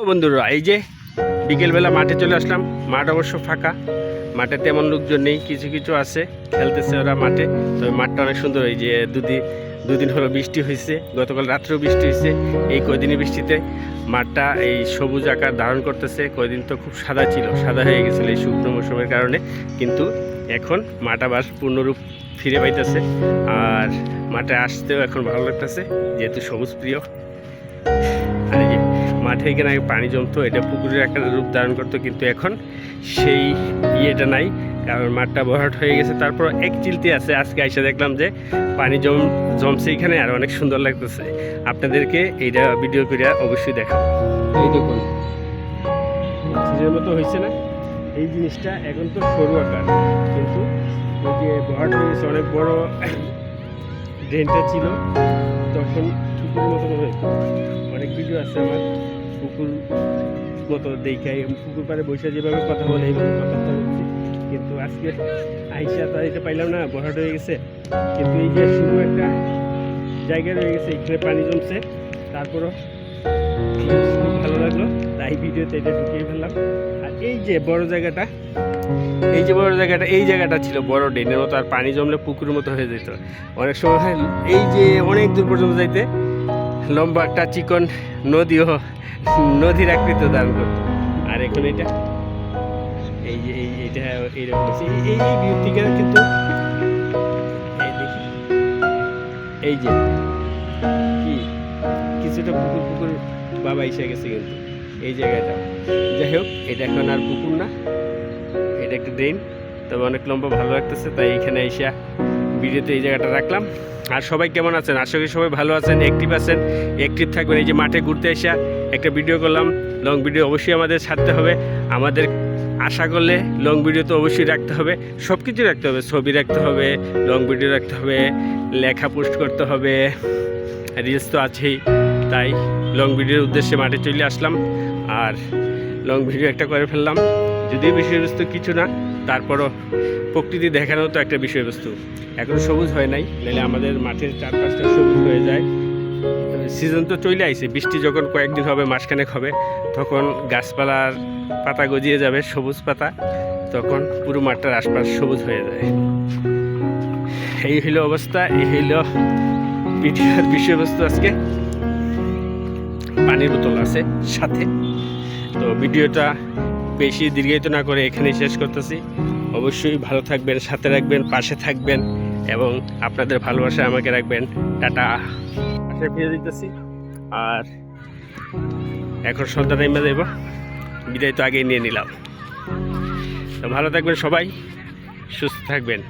বন্ধুরা, এই যে বিকেলবেলা মাঠে চলে আসলাম। মাঠ অবশ্য ফাঁকা, মাঠে তেমন লোকজন নেই, কিছু কিছু আছে, খেলতেছে ওরা মাঠে। তবে মাঠটা অনেক সুন্দর। এই যে দুদিন হলো বৃষ্টি হয়েছে, গতকাল রাত্রেও বৃষ্টি হয়েছে। এই কয়দিনই বৃষ্টিতে মাঠটা এই সবুজ আকার ধারণ করতেছে। কয়দিন তো খুব সাদা ছিল, সাদা হয়ে গেছিলো এই শুকনো মৌসুমের কারণে, কিন্তু এখন মাঠ আবার পূর্ণরূপ ফিরে পাইতেছে। আর মাঠে আসতেও এখন ভালো লাগতেছে, যেহেতু সবুজ প্রিয়। আর এই যে মাঠে এখানে আগে পানি জমতো, এটা পুকুরের একটা রূপ ধারণ করতো, কিন্তু এখন সেই ইয়েটা নাই, কারণ মাঠটা ভরাট হয়ে গেছে। তারপর এক চিলতে আছে। আজকে আইসা দেখলাম যে পানি জমছে এখানে, আর অনেক সুন্দর লাগতেছে। আপনাদেরকে এইটা ভিডিও করে অবশ্যই দেখাবো। এই দেখুন, ঝিলের মতো হয়েছে না এই জিনিসটা? এখন তো সরু আকার, কিন্তু ওই যে ভরাট হয়ে গেছে, অনেক বড় ড্রেনটা ছিল তখন পুকুরের মতো মনে হতো। অনেক ভিডিও আছে আমার পুকুর মতো দেখাই, পুকুর পাড়ে বসে যেভাবে কথা বলে এইভাবে কথাবার্তা বলছি, কিন্তু আজকে আইসা তো এটা পাইলাম না, ভরাট হয়ে গেছে। কিন্তু এই যে শুরু একটা জায়গা রয়ে গেছে, এখানে পানি জমছে। তারপরও খুব ভালো লাগলো, তাই ভিডিওতে এটা ঢুকিয়ে ফেললাম। আর এই যে বড় জায়গাটা, এই জায়গাটা ছিল বড় ড্রেনের মতো, আর পানি জমলে পুকুরের মতো হয়ে যেত। অনেক সময় এই যে অনেক দূর পর্যন্ত যাইতে লম্বা একটা চিকন নদীর আকৃতি ধারণ করতো। আর এখন এটা এই যে এইটা এইরকম এই ভিউ থেকে, কিন্তু এই দেখি এই যে কি কিছুটা পুকুর বাবা এসে গেছে, কিন্তু এই জায়গাটা, যাই হোক, এটা এখন আর পুকুর না, এটা একটা ড্রেন। তবে অনেক লম্বা, ভালো লাগতেছে, তাই এখানে এসে ভিডিওতে এই জায়গাটা রাখলাম। আর সবাই কেমন আছেন? আশা করি সবাই ভালো আছেন, অ্যাক্টিভ থাকবেন। এই যে মাঠে ঘুরতে এসে একটা ভিডিও করলাম, লং ভিডিও অবশ্যই আমাদের ছাড়তে হবে। আমাদের আশা করলে লং ভিডিও তো অবশ্যই রাখতে হবে, সব কিছু রাখতে হবে, ছবি রাখতে হবে, লং ভিডিও রাখতে হবে, লেখা পোস্ট করতে হবে, রিলস তো আছেই। তাই লং ভিডিওর উদ্দেশ্যে মাঠে চলে আসলাম, আর লং ভিডিও একটা করে ফেললাম। যদিও বিষয়বস্তু কিছু না, তারপরও প্রকৃতি দেখানো তো একটা বিষয়বস্তু। এখনও সবুজ হয় নাই, নাহলে আমাদের মাঠের চারপাশটা সবুজ হয়ে যায়। সিজন তো চলে আইছে, বৃষ্টি যখন কয়েকদিন হবে, মাসখানেক হবে, তখন গাছপালার পাতা গজিয়ে যাবে, সবুজ পাতা, তখন পুরো মাঠটার আশপাশ সবুজ হয়ে যায়। এই হইল অবস্থা, এই হইল ভিডিওর বিষয়বস্তু। আজকে পানির বোতল আছে সাথে। তো ভিডিওটা বেশি দীর্ঘায়িত না করে এখানেই শেষ করতেছি। অবশ্যই ভালো থাকবেন, সাথে রাখবেন, পাশে থাকবেন, এবং আপনাদের ভালোবাসা আমাকে রাখবেন। টাটা, পাশে ফিরে দিতেছি। আর এখন সন্ধ্যা টাইমে যাইব, বিদায় তো আগেই নিয়ে নিলাম। তো ভালো থাকবেন সবাই, সুস্থ থাকবেন।